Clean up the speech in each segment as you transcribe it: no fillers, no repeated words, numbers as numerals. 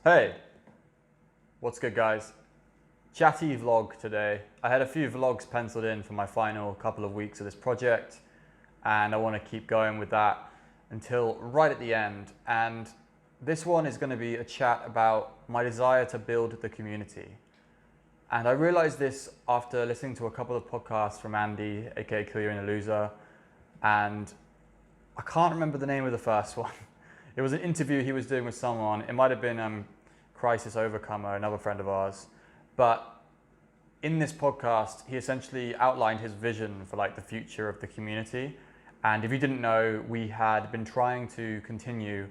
Hey, what's good guys? Chatty vlog today. I had a few vlogs penciled in for my final couple of weeks of this project and I want to keep going with that until right at the end. And this one is going to be a chat about my desire to build the community. And I realized this after listening to a couple of podcasts from Andy, aka Kill Your Inner Loser, and I can't remember the name of the first one. It was an interview he was doing with someone. It might have been Crisis Overcomer, another friend of ours. But in this podcast, he essentially outlined his vision for like the future of the community. And if you didn't know, we had been trying to continue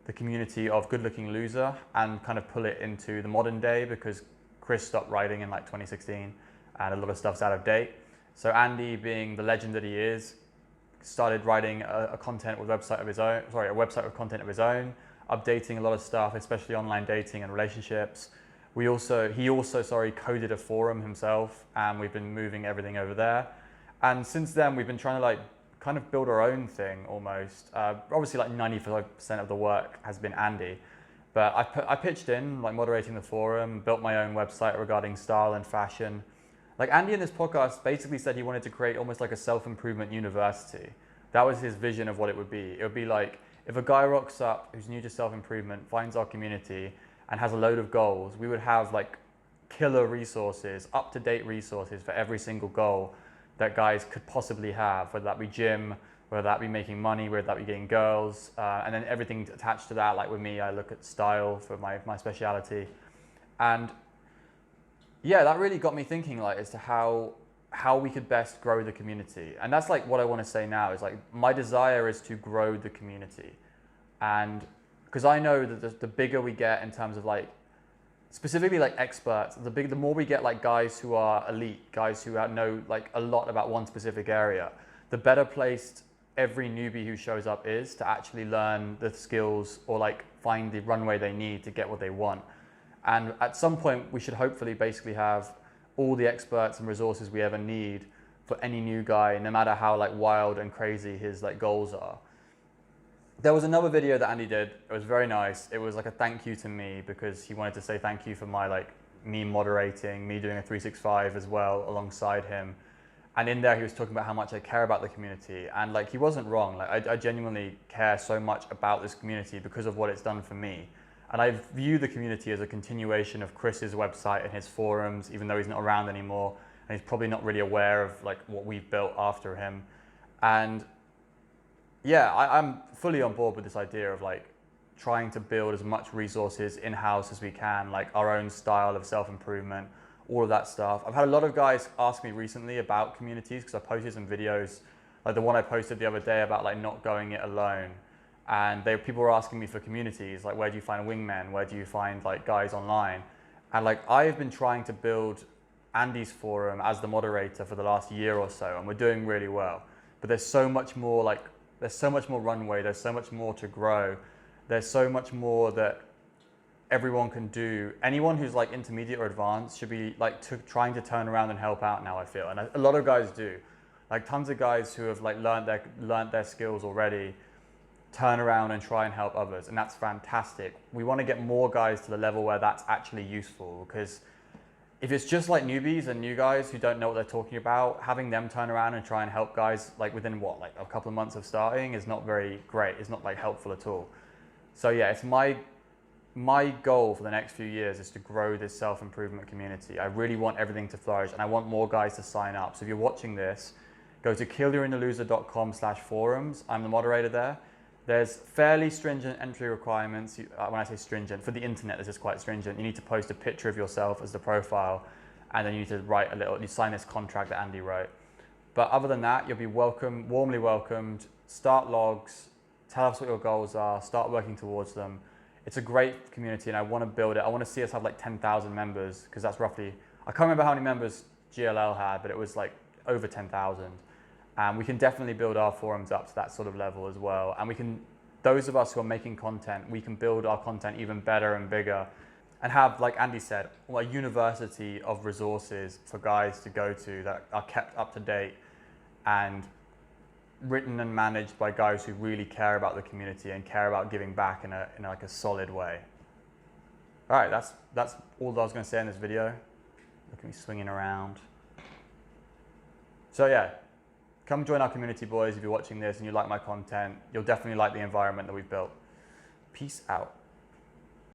the community of Good Looking Loser and kind of pull it into the modern day because Chris stopped writing in like 2016 and a lot of stuff's out of date. So Andy, being the legend that he is, started writing a website with content of his own, updating a lot of stuff, especially online dating and relationships. He also coded a forum himself, and we've been moving everything over there. And since then, we've been trying to like kind of build our own thing almost. Obviously, like 95% of the work has been Andy, but I pitched in, like moderating the forum, built my own website regarding style and fashion. Like Andy in this podcast basically said he wanted to create almost like a self-improvement university. That was his vision of what it would be. It would be like if a guy rocks up who's new to self-improvement, finds our community and has a load of goals, we would have like killer resources, up-to-date resources for every single goal that guys could possibly have, whether that be gym, whether that be making money, whether that be getting girls, and then everything attached to that. Like with me, I look at style for my speciality. And yeah, that really got me thinking like as to how we could best grow the community. And that's like what I want to say now is like my desire is to grow the community. And because I know that the bigger we get in terms of like specifically like experts, the more we get like guys who are elite, guys who know like a lot about one specific area, the better placed every newbie who shows up is to actually learn the skills or like find the runway they need to get what they want. And at some point, we should hopefully basically have all the experts and resources we ever need for any new guy, no matter how like wild and crazy his like goals are. There was another video that Andy did. It was very nice. It was like a thank you to me because he wanted to say thank you for me moderating, me doing a 365 as well alongside him. And in there, he was talking about how much I care about the community. And like, he wasn't wrong. Like, I genuinely care so much about this community because of what it's done for me. And I view the community as a continuation of Chris's website and his forums, even though he's not around anymore. And he's probably not really aware of like what we've built after him. And yeah, I'm fully on board with this idea of like trying to build as much resources in-house as we can, like our own style of self-improvement, all of that stuff. I've had a lot of guys ask me recently about communities because I posted some videos, like the one I posted the other day about like not going it alone. And people were asking me for communities, like where do you find wingmen? Where do you find like guys online? And like I've been trying to build Andy's forum as the moderator for the last year or so, and we're doing really well. But there's so much more runway, there's so much more to grow. There's so much more that everyone can do. Anyone who's like intermediate or advanced should be like trying to turn around and help out now, I feel. And a lot of guys do. Like tons of guys who have like learned their skills already turn around and try and help others, and that's fantastic. We want to get more guys to the level where that's actually useful, because if it's just like newbies and new guys who don't know what they're talking about, having them turn around and try and help guys like within like a couple of months of starting is not very great. It's not like helpful at all. So yeah, it's my goal for the next few years is to grow this self-improvement community. I really want everything to flourish, and I want more guys to sign up. So if you're watching this, go to killyourinnerloser.com/forums. I'm the moderator there. There's fairly stringent entry requirements. When I say stringent, for the internet, this is quite stringent. You need to post a picture of yourself as the profile, and then you need to you sign this contract that Andy wrote. But other than that, you'll be warmly welcomed. Start logs, tell us what your goals are, start working towards them. It's a great community and I want to build it. I want to see us have like 10,000 members, because that's roughly, I can't remember how many members GLL had, but it was like over 10,000. And we can definitely build our forums up to that sort of level as well. And those of us who are making content, we can build our content even better and bigger and have, like Andy said, a university of resources for guys to go to that are kept up to date and written and managed by guys who really care about the community and care about giving back in like a solid way. All right, that's all that I was going to say in this video. Look at me swinging around. So yeah, come join our community, boys. If you're watching this and you like my content, you'll definitely like the environment that we've built. Peace out.